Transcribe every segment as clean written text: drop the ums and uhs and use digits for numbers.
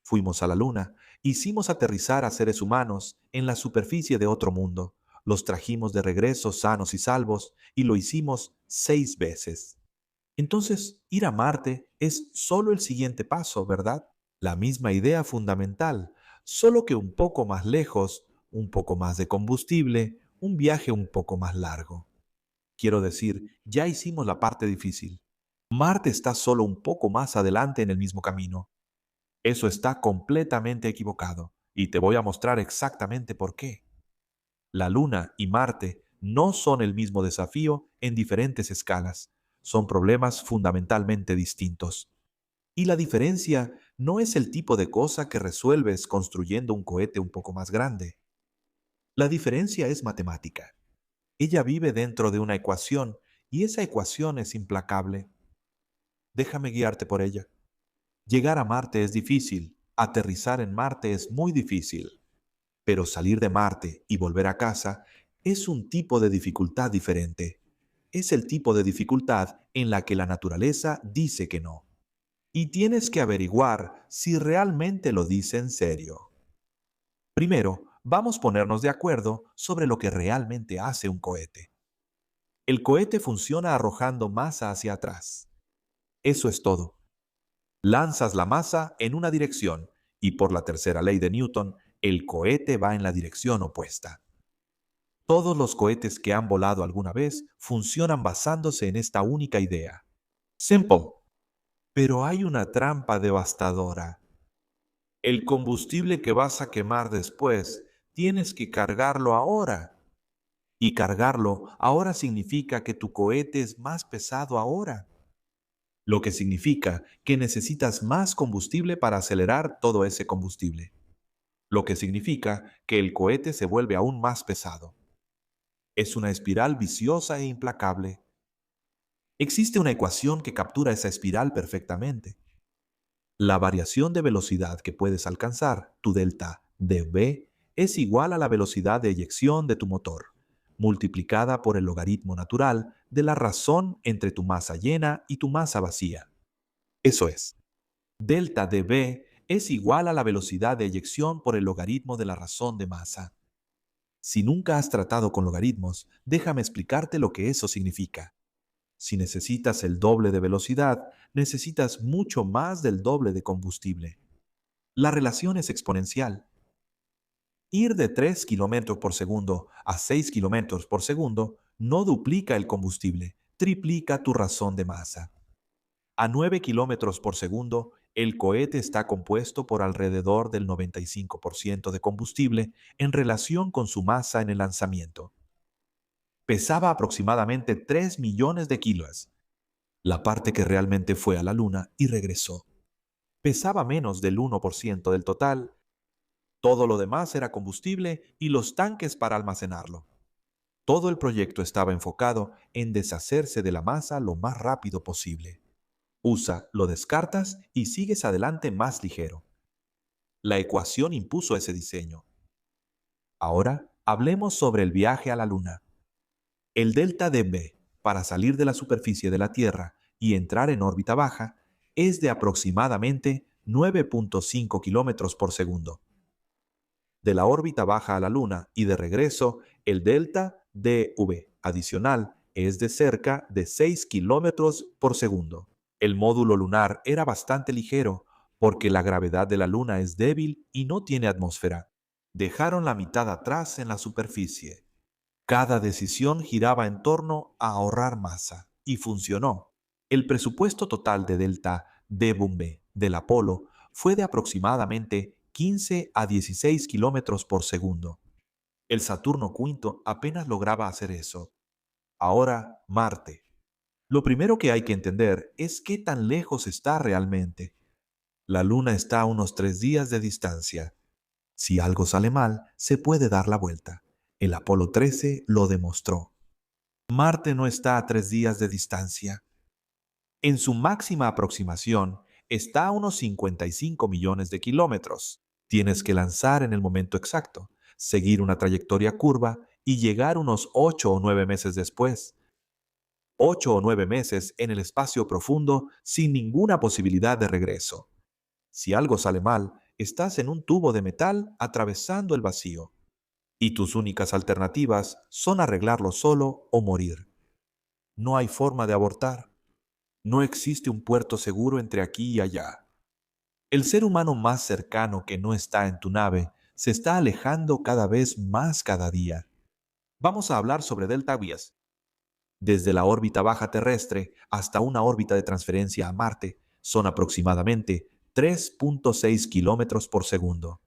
Fuimos a la Luna, hicimos aterrizar a seres humanos en la superficie de otro mundo, los trajimos de regreso sanos y salvos y lo hicimos 6 veces. Entonces, ir a Marte es solo el siguiente paso, ¿verdad? La misma idea fundamental, solo que un poco más lejos, un poco más de combustible, un viaje un poco más largo. Quiero decir, ya hicimos la parte difícil. Marte está solo un poco más adelante en el mismo camino. Eso está completamente equivocado, y te voy a mostrar exactamente por qué. La Luna y Marte no son el mismo desafío en diferentes escalas. Son problemas fundamentalmente distintos. Y la diferencia no es el tipo de cosa que resuelves construyendo un cohete un poco más grande. La diferencia es matemática. Ella vive dentro de una ecuación y esa ecuación es implacable. Déjame guiarte por ella. Llegar a Marte es difícil, aterrizar en Marte es muy difícil, pero salir de Marte y volver a casa es un tipo de dificultad diferente. Es el tipo de dificultad en la que la naturaleza dice que no. Y tienes que averiguar si realmente lo dice en serio. Primero, vamos a ponernos de acuerdo sobre lo que realmente hace un cohete. El cohete funciona arrojando masa hacia atrás. Eso es todo. Lanzas la masa en una dirección y por la tercera ley de Newton, el cohete va en la dirección opuesta. Todos los cohetes que han volado alguna vez funcionan basándose en esta única idea. Simple. Pero hay una trampa devastadora. El combustible que vas a quemar después, tienes que cargarlo ahora. Y cargarlo ahora significa que tu cohete es más pesado ahora, lo que significa que necesitas más combustible para acelerar todo ese combustible, lo que significa que el cohete se vuelve aún más pesado. Es una espiral viciosa e implacable. Existe una ecuación que captura esa espiral perfectamente. La variación de velocidad que puedes alcanzar, tu delta dV, es igual a la velocidad de eyección de tu motor, multiplicada por el logaritmo natural de la razón entre tu masa llena y tu masa vacía. Eso es, delta dV es igual a la velocidad de eyección por el logaritmo de la razón de masa. Si nunca has tratado con logaritmos, déjame explicarte lo que eso significa. Si necesitas el doble de velocidad, necesitas mucho más del doble de combustible. La relación es exponencial. Ir de 3 kilómetros por segundo a 6 kilómetros por segundo no duplica el combustible, triplica tu razón de masa. A 9 kilómetros por segundo, el cohete está compuesto por alrededor del 95% de combustible en relación con su masa en el lanzamiento. Pesaba aproximadamente 3 millones de kilos, la parte que realmente fue a la Luna y regresó. Pesaba menos del 1% del total. Todo lo demás era combustible y los tanques para almacenarlo. Todo el proyecto estaba enfocado en deshacerse de la masa lo más rápido posible. Usa, lo descartas y sigues adelante más ligero. La ecuación impuso ese diseño. Ahora, hablemos sobre el viaje a la Luna. El delta de B, para salir de la superficie de la Tierra y entrar en órbita baja, es de aproximadamente 9.5 kilómetros por segundo. De la órbita baja a la Luna y de regreso, el delta dV adicional es de cerca de 6 kilómetros por segundo. El módulo lunar era bastante ligero porque la gravedad de la Luna es débil y no tiene atmósfera. Dejaron la mitad atrás en la superficie. Cada decisión giraba en torno a ahorrar masa y funcionó. El presupuesto total de delta dV del Apolo fue de aproximadamente 15 a 16 kilómetros por segundo. El Saturno V apenas lograba hacer eso. Ahora Marte. Lo primero que hay que entender es qué tan lejos está realmente. La Luna está a unos 3 días de distancia. Si algo sale mal, se puede dar la vuelta. El Apolo 13 lo demostró. Marte no está a 3 días de distancia. En su máxima aproximación está a unos 55 millones de kilómetros. Tienes que lanzar en el momento exacto, seguir una trayectoria curva y llegar unos 8 o 9 meses después. 8 o 9 meses en el espacio profundo sin ninguna posibilidad de regreso. Si algo sale mal, estás en un tubo de metal atravesando el vacío, y tus únicas alternativas son arreglarlo solo o morir. No hay forma de abortar. No existe un puerto seguro entre aquí y allá. El ser humano más cercano que no está en tu nave se está alejando cada vez más cada día. Vamos a hablar sobre deltavías. Desde la órbita baja terrestre hasta una órbita de transferencia a Marte son aproximadamente 3.6 kilómetros por segundo.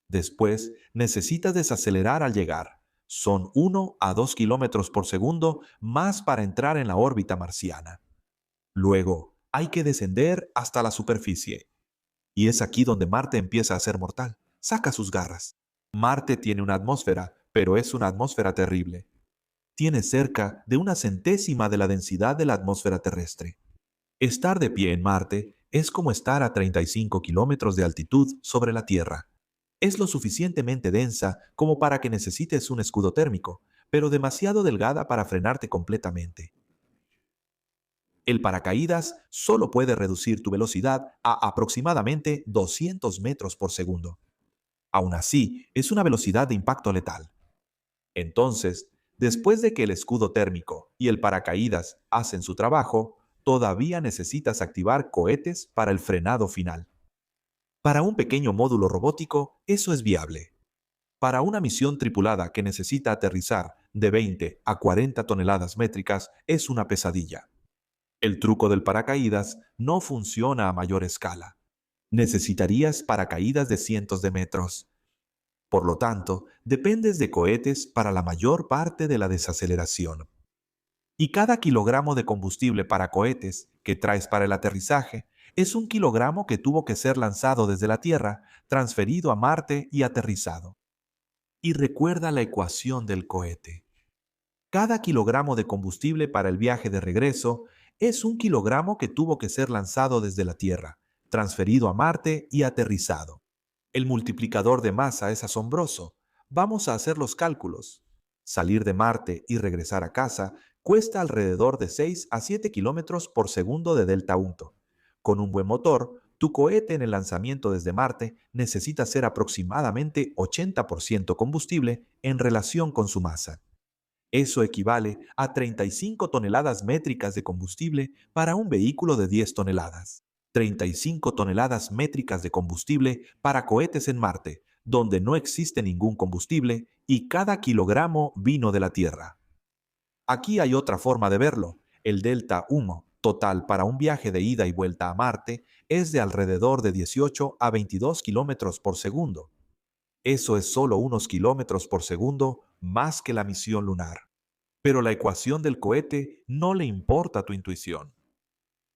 Después, necesitas desacelerar al llegar. Son 1 a 2 kilómetros por segundo más para entrar en la órbita marciana. Luego, hay que descender hasta la superficie. Y es aquí donde Marte empieza a ser mortal. Saca sus garras. Marte tiene una atmósfera, pero es una atmósfera terrible. Tiene cerca de una centésima de la densidad de la atmósfera terrestre. Estar de pie en Marte es como estar a 35 kilómetros de altitud sobre la Tierra. Es lo suficientemente densa como para que necesites un escudo térmico, pero demasiado delgada para frenarte completamente. El paracaídas solo puede reducir tu velocidad a aproximadamente 200 metros por segundo. Aún así, es una velocidad de impacto letal. Entonces, después de que el escudo térmico y el paracaídas hacen su trabajo, todavía necesitas activar cohetes para el frenado final. Para un pequeño módulo robótico, eso es viable. Para una misión tripulada que necesita aterrizar de 20 a 40 toneladas métricas, es una pesadilla. El truco del paracaídas no funciona a mayor escala. Necesitarías paracaídas de cientos de metros. Por lo tanto, dependes de cohetes para la mayor parte de la desaceleración. Y cada kilogramo de combustible para cohetes que traes para el aterrizaje es un kilogramo que tuvo que ser lanzado desde la Tierra, transferido a Marte y aterrizado. Y recuerda la ecuación del cohete. Cada kilogramo de combustible para el viaje de regreso es un kilogramo que tuvo que ser lanzado desde la Tierra, transferido a Marte y aterrizado. El multiplicador de masa es asombroso. Vamos a hacer los cálculos. Salir de Marte y regresar a casa cuesta alrededor de 6 a 7 kilómetros por segundo de delta punto. Con un buen motor, tu cohete en el lanzamiento desde Marte necesita ser aproximadamente 80% combustible en relación con su masa. Eso equivale a 35 toneladas métricas de combustible para un vehículo de 10 toneladas. 35 toneladas métricas de combustible para cohetes en Marte, donde no existe ningún combustible y cada kilogramo vino de la Tierra. Aquí hay otra forma de verlo. El delta humo total para un viaje de ida y vuelta a Marte es de alrededor de 18 a 22 kilómetros por segundo. Eso es solo unos kilómetros por segundo más que la misión lunar. Pero la ecuación del cohete no le importa a tu intuición.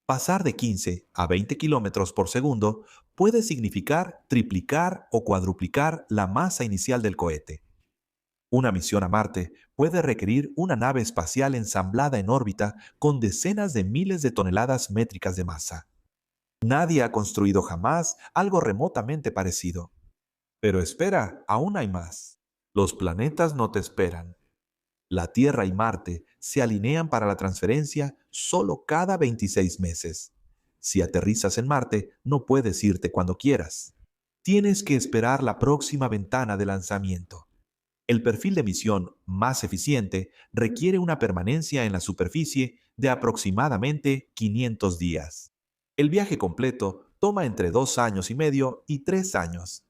Pasar de 15 a 20 kilómetros por segundo puede significar triplicar o cuadruplicar la masa inicial del cohete. Una misión a Marte puede requerir una nave espacial ensamblada en órbita con decenas de miles de toneladas métricas de masa. Nadie ha construido jamás algo remotamente parecido. Pero espera, aún hay más. Los planetas no te esperan. La Tierra y Marte se alinean para la transferencia solo cada 26 meses. Si aterrizas en Marte, no puedes irte cuando quieras. Tienes que esperar la próxima ventana de lanzamiento. El perfil de misión más eficiente requiere una permanencia en la superficie de aproximadamente 500 días. El viaje completo toma entre 2 años y medio y 3 años.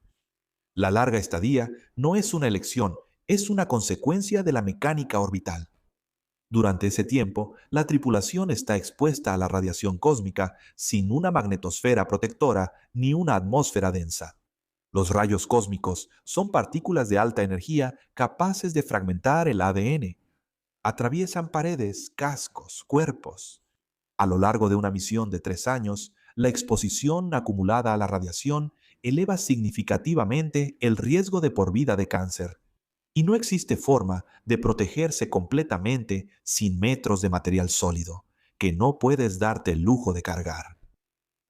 La larga estadía no es una elección, es una consecuencia de la mecánica orbital. Durante ese tiempo, la tripulación está expuesta a la radiación cósmica sin una magnetosfera protectora ni una atmósfera densa. Los rayos cósmicos son partículas de alta energía capaces de fragmentar el ADN. Atraviesan paredes, cascos, cuerpos. A lo largo de una misión de 3 años, la exposición acumulada a la radiación eleva significativamente el riesgo de por vida de cáncer. Y no existe forma de protegerse completamente sin metros de material sólido, que no puedes darte el lujo de cargar.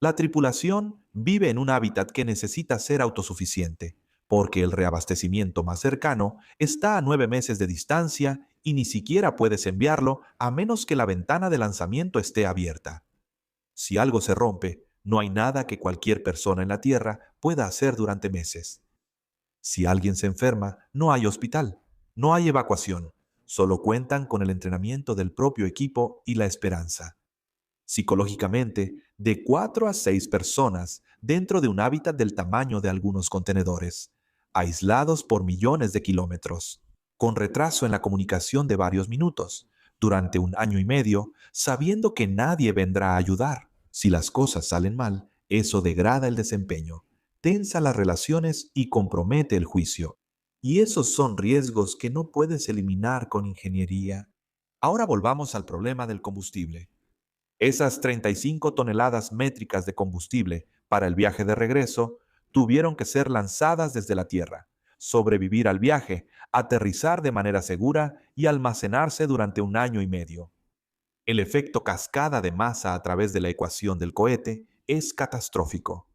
La tripulación vive en un hábitat que necesita ser autosuficiente, porque el reabastecimiento más cercano está a 9 meses de distancia y ni siquiera puedes enviarlo a menos que la ventana de lanzamiento esté abierta. Si algo se rompe, No hay nada que cualquier persona en la Tierra pueda hacer durante meses. Si alguien se enferma, no hay hospital, no hay evacuación, solo cuentan con el entrenamiento del propio equipo y la esperanza. Psicológicamente, de 4 a 6 personas dentro de un hábitat del tamaño de algunos contenedores, aislados por millones de kilómetros, con retraso en la comunicación de varios minutos, durante un año y medio, sabiendo que nadie vendrá a ayudar. Si las cosas salen mal, eso degrada el desempeño, tensa las relaciones y compromete el juicio. Y esos son riesgos que no puedes eliminar con ingeniería. Ahora volvamos al problema del combustible. Esas 35 toneladas métricas de combustible para el viaje de regreso tuvieron que ser lanzadas desde la Tierra, sobrevivir al viaje, aterrizar de manera segura y almacenarse durante un año y medio. El efecto cascada de masa a través de la ecuación del cohete es catastrófico.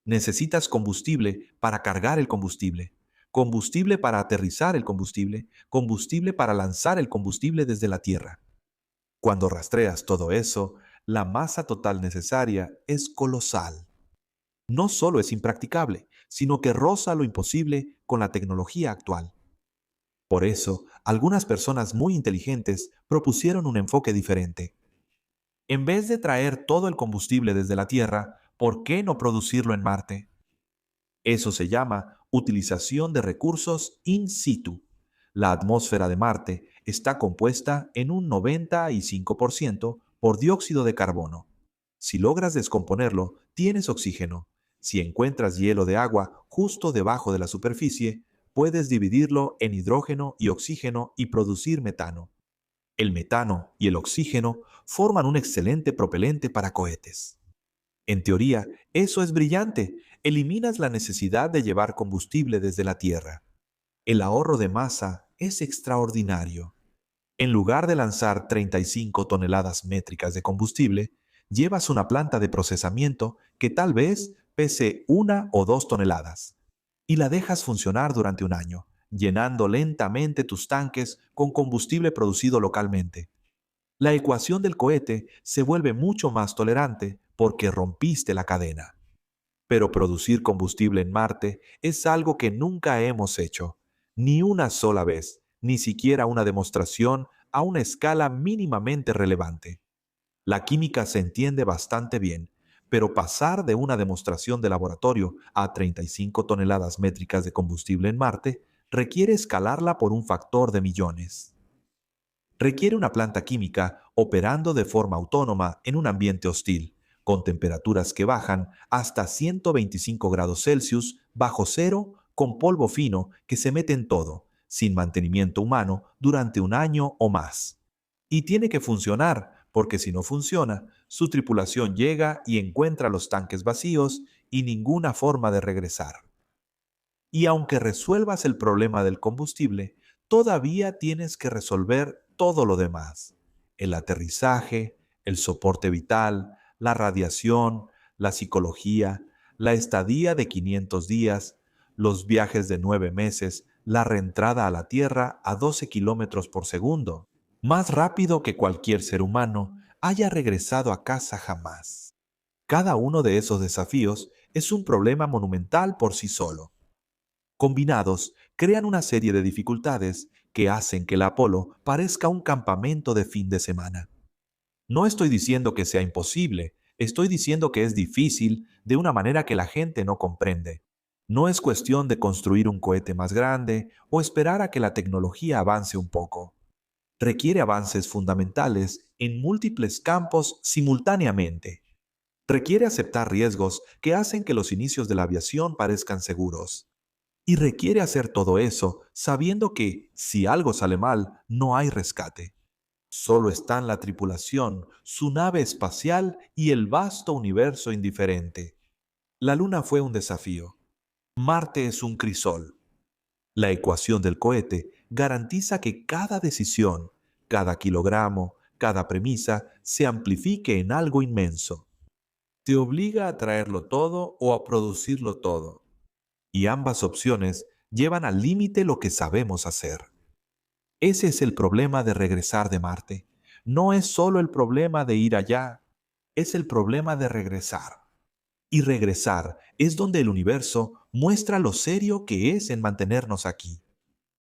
Necesitas combustible para cargar el combustible, combustible para aterrizar el combustible, combustible para lanzar el combustible desde la Tierra. Cuando rastreas todo eso, la masa total necesaria es colosal. No solo es impracticable, sino que roza lo imposible con la tecnología actual. Por eso, algunas personas muy inteligentes propusieron un enfoque diferente. En vez de traer todo el combustible desde la Tierra, ¿por qué no producirlo en Marte? Eso se llama utilización de recursos in situ. La atmósfera de Marte está compuesta en un 95% por dióxido de carbono. Si logras descomponerlo, tienes oxígeno. Si encuentras hielo de agua justo debajo de la superficie, puedes dividirlo en hidrógeno y oxígeno y producir metano. El metano y el oxígeno forman un excelente propelente para cohetes. En teoría, eso es brillante. Eliminas la necesidad de llevar combustible desde la Tierra. El ahorro de masa es extraordinario. En lugar de lanzar 35 toneladas métricas de combustible, llevas una planta de procesamiento que tal vez pese 1 o 2 toneladas y la dejas funcionar durante un año, llenando lentamente tus tanques con combustible producido localmente. La ecuación del cohete se vuelve mucho más tolerante porque rompiste la cadena. Pero producir combustible en Marte es algo que nunca hemos hecho, ni una sola vez, ni siquiera una demostración a una escala mínimamente relevante. La química se entiende bastante bien, pero pasar de una demostración de laboratorio a 35 toneladas métricas de combustible en Marte requiere escalarla por un factor de millones. Requiere una planta química operando de forma autónoma en un ambiente hostil, con temperaturas que bajan hasta 125 grados Celsius bajo cero, con polvo fino que se mete en todo, sin mantenimiento humano durante un año o más. Y tiene que funcionar, porque si no funciona, su tripulación llega y encuentra los tanques vacíos y ninguna forma de regresar. Y aunque resuelvas el problema del combustible, todavía tienes que resolver todo lo demás. El aterrizaje, el soporte vital, la radiación, la psicología, la estadía de 500 días, los viajes de 9 meses, la reentrada a la Tierra a 12 kilómetros por segundo, más rápido que cualquier ser humano haya regresado a casa jamás. Cada uno de esos desafíos es un problema monumental por sí solo. Combinados, crean una serie de dificultades que hacen que el Apolo parezca un campamento de fin de semana. No estoy diciendo que sea imposible, estoy diciendo que es difícil de una manera que la gente no comprende. No es cuestión de construir un cohete más grande o esperar a que la tecnología avance un poco. Requiere avances fundamentales en múltiples campos simultáneamente. Requiere aceptar riesgos que hacen que los inicios de la aviación parezcan seguros. Y requiere hacer todo eso sabiendo que, si algo sale mal, no hay rescate. Solo están la tripulación, su nave espacial y el vasto universo indiferente. La Luna fue un desafío. Marte es un crisol. La ecuación del cohete garantiza que cada decisión, cada kilogramo, cada premisa se amplifique en algo inmenso. Te obliga a traerlo todo o a producirlo todo. Y ambas opciones llevan al límite lo que sabemos hacer. Ese es el problema de regresar de Marte. No es solo el problema de ir allá, es el problema de regresar. Y regresar es donde el universo muestra lo serio que es en mantenernos aquí.